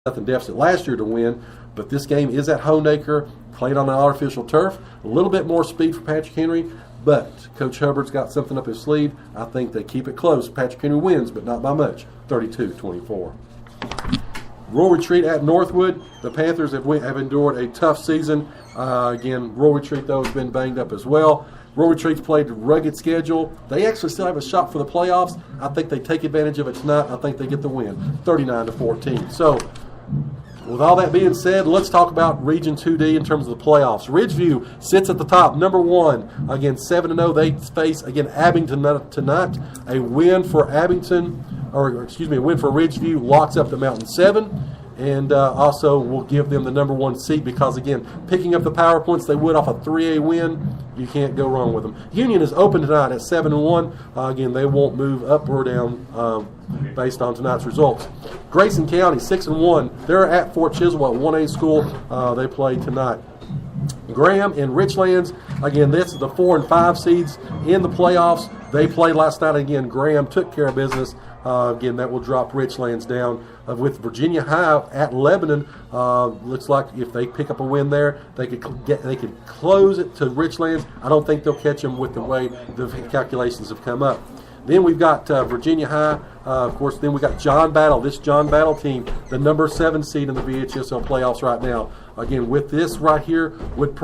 nothing deficit last year to win, but this game is at Honeacre, played on an artificial turf. A little bit more speed for Patrick Henry, but Coach Hubbard's got something up his sleeve. I think they keep it close. Patrick Henry wins, but not by much, 32-24. Royal Retreat at Northwood. The Panthers have endured a tough season. Again, Royal Retreat, though, has been banged up as well. Royal Retreat's played a rugged schedule. They actually still have a shot for the playoffs. I think they take advantage of it tonight. I think they get the win, 39-14. So, with all that being said, let's talk about Region 2D in terms of the playoffs. Ridgeview sits at the top, number 1. Again, 7-0. They face, again, Abington tonight. A win for Abington, a win for Ridgeview locks up the Mountain 7. And also will give them the number 1 seat because, again, picking up the power points they would off a 3A win, you can't go wrong with them. Union is open tonight at 7-1. Again, they won't move up or down based on tonight's results. Grayson County, 6-1. They're at Fort Chiswell at 1A school. They play tonight. Graham and Richlands, again, this is the 4 and 5 seeds in the playoffs. They played last night. Again, Graham took care of business. Again, that will drop Richlands down. With Virginia High at Lebanon, looks like if they pick up a win there, they could close it to Richlands. I don't think they'll catch them with the way the calculations have come up. Then we've got Virginia High. Of course, then we've got John Battle. This John Battle team, the number 7 seed in the VHSL playoffs right now. Again, with this right here, would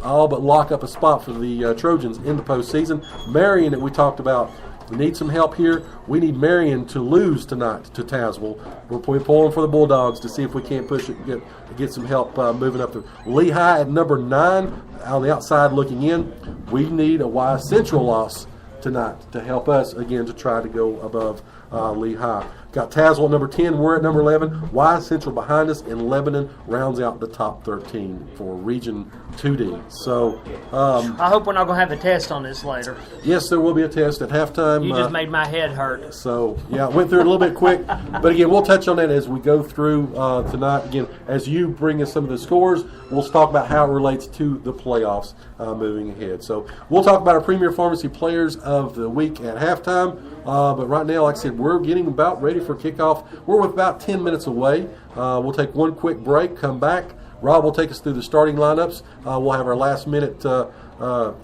all but lock up a spot for the Trojans in the postseason. Marion, that we talked about, we need some help here. We need Marion to lose tonight to Tazewell. We're pulling for the Bulldogs to see if we can't push it and get some help moving up there. Lehigh at number 9 on the outside looking in. We need a Wise Central loss tonight to help us, again, to try to go above Lehigh. Got Tazewell at number 10. We're at number 11. Wise Central behind us, and Lebanon rounds out the top 13 for Region 2D. So I hope we're not going to have a test on this later. Yes, there will be a test at halftime. You just made my head hurt. So, yeah, went through it a little bit quick. But, again, we'll touch on that as we go through tonight. Again, as you bring us some of the scores, we'll talk about how it relates to the playoffs moving ahead. So we'll talk about our Premier Pharmacy Players of the Week at halftime. But right now, like I said, we're getting about ready for kickoff. We're about 10 minutes away. We'll take one quick break, come back. Rob will take us through the starting lineups. We'll have our last-minute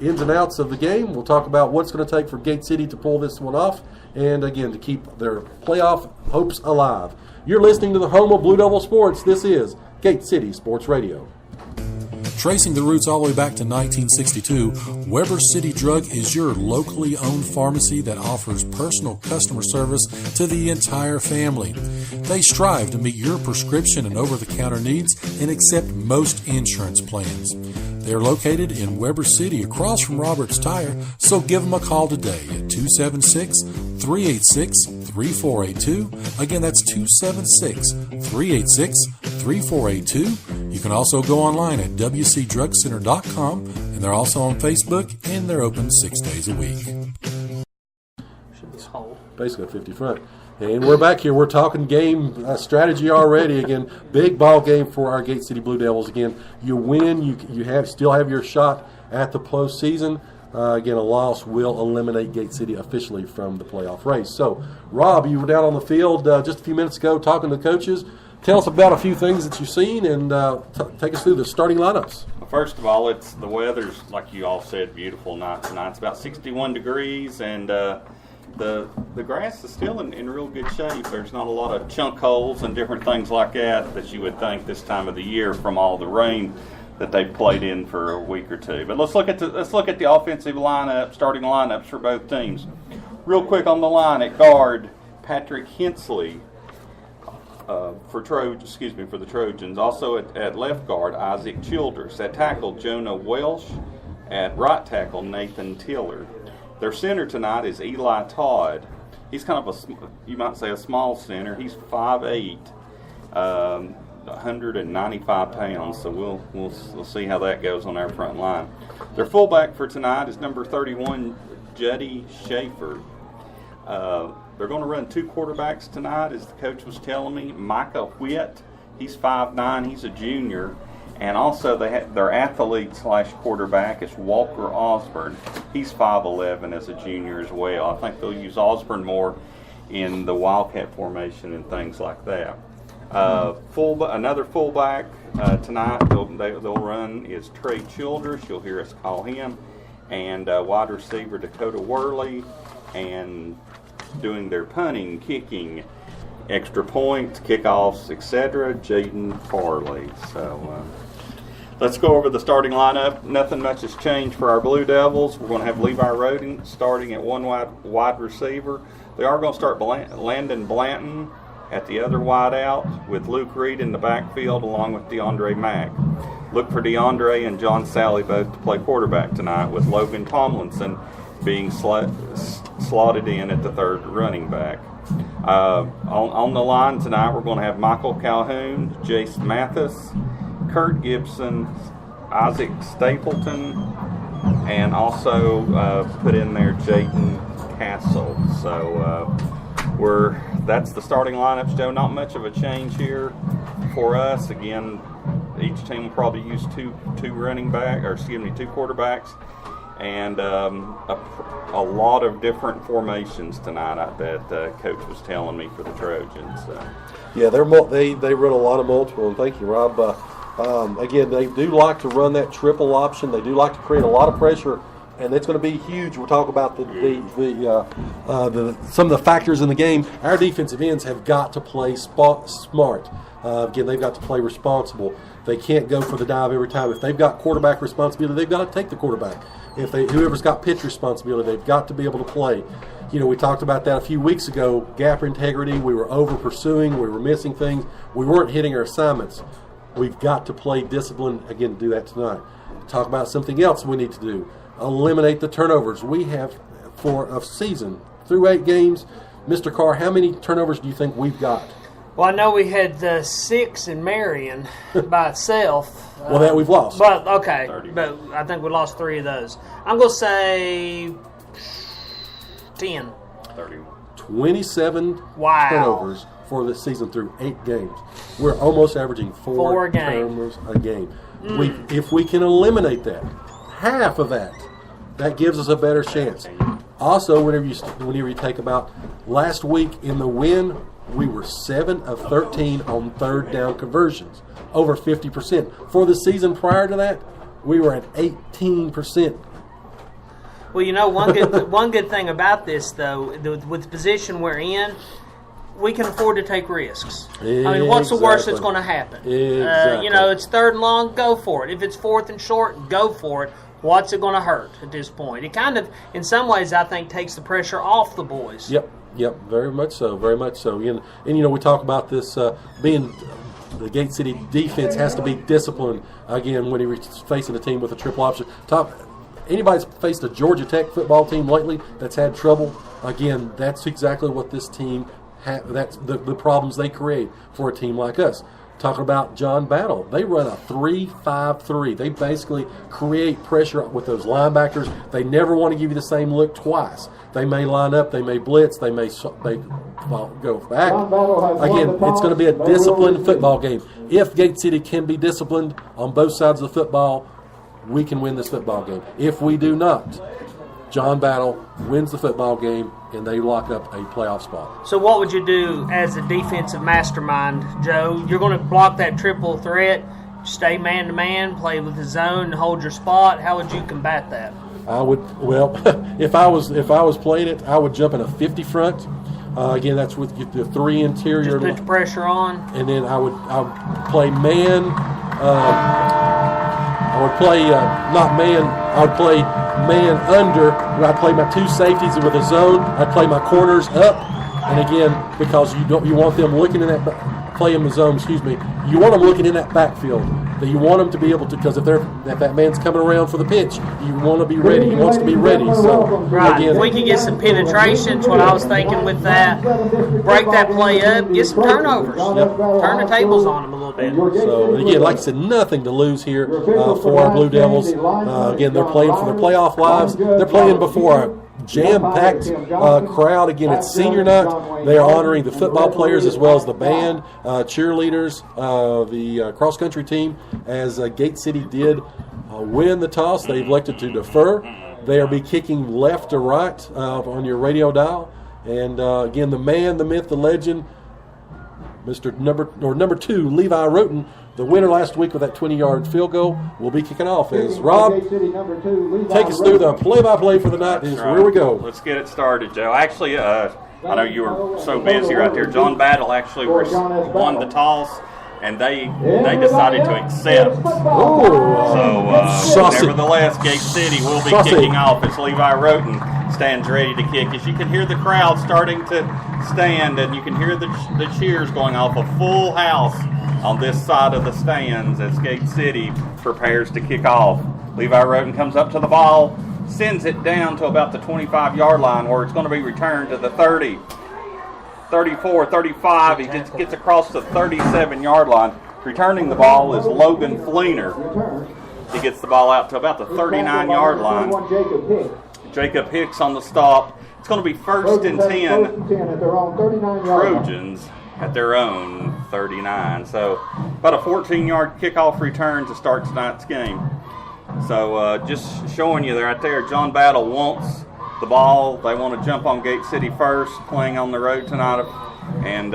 ins and outs of the game. We'll talk about what's going to take for Gate City to pull this one off and, again, to keep their playoff hopes alive. You're listening to the home of Blue Devil Sports. This is Gate City Sports Radio. Tracing the roots all the way back to 1962, Weber City Drug is your locally owned pharmacy that offers personal customer service to the entire family. They strive to meet your prescription and over-the-counter needs and accept most insurance plans. They're located in Weber City across from Roberts Tire, so give them a call today at 276-386-3482. Again, that's 276-386-3482. You can also go online at wcdrugcenter.com, and they're also on Facebook, and they're open 6 days a week. Basically a 50 front. And we're back here. We're talking game strategy already. Again, big ball game for our Gate City Blue Devils. Again, you win, you still have your shot at the postseason. Again, a loss will eliminate Gate City officially from the playoff race. So, Rob, you were down on the field just a few minutes ago talking to coaches. Tell us about a few things that you've seen and take us through the starting lineups. Well, first of all, the weather's, like you all said, beautiful night tonight. It's about 61 degrees, and the grass is still in real good shape. There's not a lot of chunk holes and different things like that you would think this time of the year from all the rain that they've played in for a week or two. But let's look at the offensive lineup, starting lineups for both teams. Real quick on the line at guard, Patrick Hensley. For the Trojans. Also at left guard, Isaac Childers. At tackle, Jonah Welsh. At right tackle, Nathan Tiller. Their center tonight is Eli Todd. He's kind of you might say a small center. He's 5'8", 195 pounds. So we'll see how that goes on our front line. Their fullback for tonight is number 31, Juddy Schaefer. They're going to run 2 quarterbacks tonight, as the coach was telling me. Micah Witt, he's 5'9", he's a junior. And also their athlete/quarterback is Walker Osborne. He's 5'11" as a junior as well. I think they'll use Osborne more in the Wildcat formation and things like that. Another fullback tonight they'll run is Trey Childers. You'll hear us call him. And wide receiver Dakota Worley, and doing their punting, kicking, extra points, kickoffs, etc., Jaden Farley. So let's go over the starting lineup. Nothing much has changed for our Blue Devils. We're going to have Levi Roden starting at one wide receiver. They are going to start Landon Blanton at the other wide out, with Luke Reed in the backfield along with DeAndre Mack. Look for DeAndre and John Sally both to play quarterback tonight, with Logan Tomlinson being slotted in at the third running back. On the line tonight, we're going to have Michael Calhoun, Jace Mathis, Kurt Gibson, Isaac Stapleton, and also put in there Jayden Castle. So that's the starting lineups, Joe. Not much of a change here for us. Again, each team will probably use two quarterbacks, and a lot of different formations tonight that Coach was telling me for the Trojans. Yeah, they run a lot of multiple, and thank you, Rob. Again, they do like to run that triple option. They do like to create a lot of pressure, and it's going to be huge. We'll talk about some of the factors in the game. Our defensive ends have got to play smart. Again, they've got to play responsible. They can't go for the dive every time. If they've got quarterback responsibility, they've got to take the quarterback. If whoever's got pitch responsibility, they've got to be able to play. You know, we talked about that a few weeks ago. Gap integrity. We were over pursuing. We were missing things. We weren't hitting our assignments. We've got to play discipline again to do that tonight. Talk about something else we need to do. Eliminate the turnovers. We have, for a season, through 8 games, Mr. Carr, how many turnovers do you think we've got? Well, I know we had 6 in Marion by itself. Well, that we've lost. But okay, but I think we lost 3 of those. I'm going to say 10. 31. 27 Wow. turnovers for the season through 8 games. We're almost averaging 4 turnovers a game. If we can eliminate that, half of that gives us a better chance. Also, whenever you take about last week in the win, we were 7 of 13 on third down conversions, over 50%. For the season prior to that, we were at 18%. Well, you know, one good thing about this, though, with the position we're in, we can afford to take risks. I mean, what's the worst that's going to happen? Exactly. You know, it's 3rd and long, go for it. If it's 4th and short, go for it. What's it going to hurt at this point? It kind of, in some ways, I think, takes the pressure off the boys. Yep, very much so, very much so. And you know, we talk about this being the Gate City defense has to be disciplined. Again, when he's facing a team with a triple option. Anybody's faced a Georgia Tech football team lately that's had trouble, again, that's exactly what this team that's the problems they create for a team like us. Talking about John Battle, they run a 3-5-3. They basically create pressure with those linebackers. They never want to give you the same look twice. They may line up, they may blitz, they may go back. Again, it's going to be a disciplined football game. If Gate City can be disciplined on both sides of the football, we can win this football game. If we do not, John Battle wins the football game, and they lock up a playoff spot. So what would you do as a defensive mastermind, Joe? You're going to block that triple threat, stay man-to-man, play with the zone, and hold your spot. How would you combat that? I would, if I was playing it, I would jump in a 50 front. Again, that's with the 3 interior. Just put the pressure on. And then I would play man. I would play not man. I would play man under. I'd play my 2 safeties with a zone. I'd play my corners up. And again, because you want them looking in that playing the zone. You want them looking in that backfield. That you want them to be able to, because if that man's coming around for the pitch, you want to be ready. He wants to be ready. So right. Again, if we can get some penetration, that's what I was thinking with that. Break that play up, get some turnovers. Yep. Turn the tables on them a little bit. So again, like I said, nothing to lose here for our Blue Devils. Again, they're playing for their playoff lives. They're playing before a jam-packed crowd. Again, it's senior night. They are honoring the football players as well as the band, cheerleaders, the cross-country team. As Gate City did win the toss, they've elected to defer. They'll be kicking left to right on your radio dial. And again, the man, the myth, the legend, number 2, Levi Roten, the winner last week with that 20-yard field goal, will be kicking off. As Rob, take us through the play-by-play for the night. That's right. Where we go. Let's get it started, Joe. Actually, I know you were so busy right there. John Battle actually won the toss, and they decided to accept. So, nevertheless, Gate City will be kicking off as Levi Roten stands ready to kick. As you can hear the crowd starting to stand, and you can hear the cheers going off. A full house on this side of the stands as Gate City prepares to kick off. Levi Roten comes up to the ball, sends it down to about the 25-yard line where it's going to be returned to the 30, 34, 35. He just gets across the 37-yard line. Returning the ball is Logan Fleener. He gets the ball out to about the 39-yard line. Jacob Hicks on the stop. It's going to be first and 10. Trojans at their own 39. So about a 14-yard kickoff return to start tonight's game. So just showing you right there, John Battle wants the ball. They want to jump on Gate City first, playing on the road tonight, and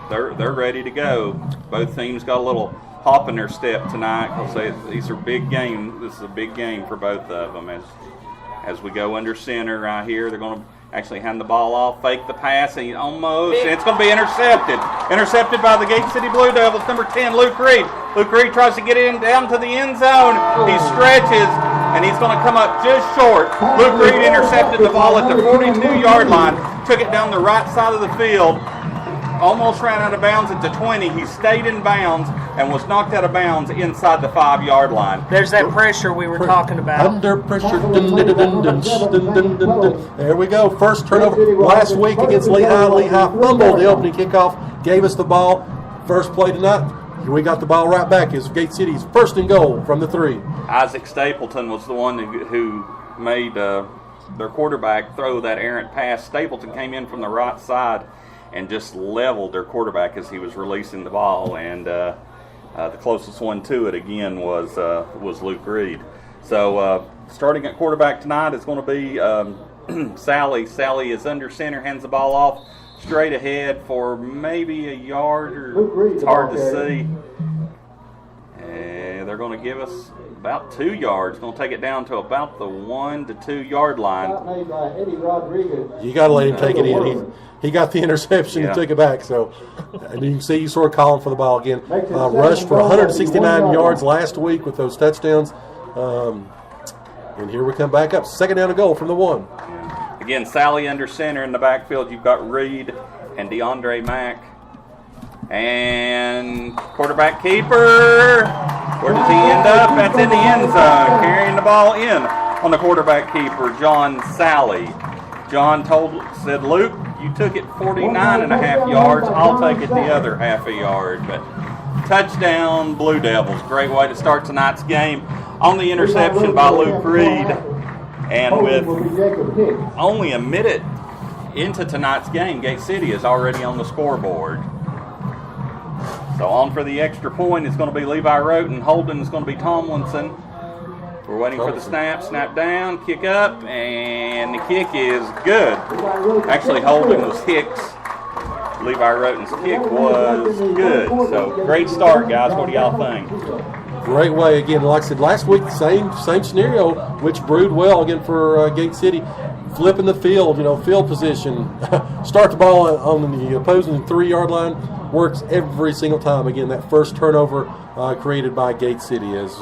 they're ready to go. Both teams got a little hop in their step tonight because these are big games. This is a big game for both of them. As we go under center right here, they're going to actually hand the ball off, fake the pass, and it's going to be intercepted. Intercepted by the Gate City Blue Devils, number 10, Luke Reed. Luke Reed tries to get in down to the end zone. He stretches, and he's going to come up just short. Luke Reed intercepted the ball at the 42-yard line, took it down the right side of the field, almost ran out of bounds at the 20. He stayed in bounds and was knocked out of bounds inside the 5-yard line. There's that pressure we were talking about. Under pressure. There we go. First turnover last week against Lehigh. Lehigh fumbled the opening kickoff, gave us the ball. First play tonight, we got the ball right back as Gate City's first and goal from the 3. Isaac Stapleton was the one who made their quarterback throw that errant pass. Stapleton came in from the right side and just leveled their quarterback as he was releasing the ball. And the closest one to it, again, was Luke Reed. So starting at quarterback tonight is going to be Sally. Sally is under center, hands the ball off straight ahead for maybe a yard, or it's hard to see. And they're going to give us about 2 yards. Going to take it down to about the 1 to 2 yard line. You got to let him take it in. He got the interception and took it back. So, and you can see he's sort of calling for the ball again. Rushed for 169 yards last week with those touchdowns. And here we come back up. Second down and goal from the 1. Again, Sally under center in the backfield. You've got Reed and DeAndre Mack. And quarterback keeper. Where does he end up? That's in the end zone. Carrying the ball in on the quarterback keeper, John Sally. John said, Luke, you took it 49.5 yards. I'll take it the other half a yard. But touchdown, Blue Devils. Great way to start tonight's game. On the interception by Luke Reed. And with only a minute into tonight's game, Gate City is already on the scoreboard. So on for the extra point is going to be Levi Roten. Holding is going to be Tomlinson. We're waiting for the snap. Snap down, kick up, and the kick is good. Actually, holding was Hicks. Levi Roten's kick was good. So great start, guys. What do y'all think? Great way again. Like I said last week, same scenario, which brewed well again for Gate City. Flipping the field, field position. Start the ball on the opposing 3-yard line. Works every single time. Again, that first turnover created by Gate City. As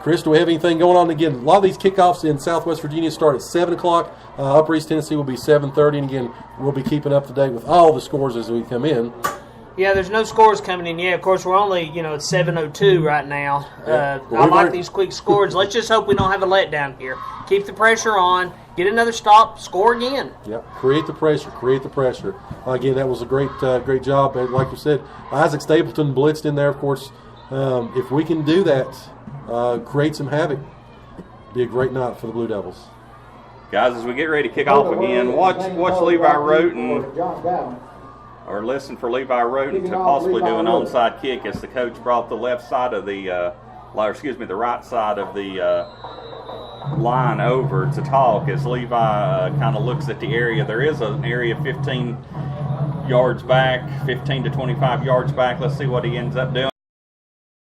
Chris, do we have anything going on? Again, a lot of these kickoffs in Southwest Virginia start at 7 o'clock. Upper East Tennessee will be 7:30. And again, we'll be keeping up to date with all the scores as we come in. Yeah, there's no scores coming in yet. Of course, we're only, at 7:02 right now. I like these quick scores. Let's just hope we don't have a letdown here. Keep the pressure on. Get another stop. Score again. Yep. Create the pressure. Again, that was a great job. Like you said, Isaac Stapleton blitzed in there, of course. If we can do that, create some havoc, be a great night for the Blue Devils. Guys, as we get ready to kick off again, watch Levi Roten, or listen for Levi Roten to possibly do an onside kick as the coach brought the left side of the right side of the line over to talk as Levi kind of looks at the area. There is an area 15 yards back, 15 to 25 yards back. Let's see what he ends up doing.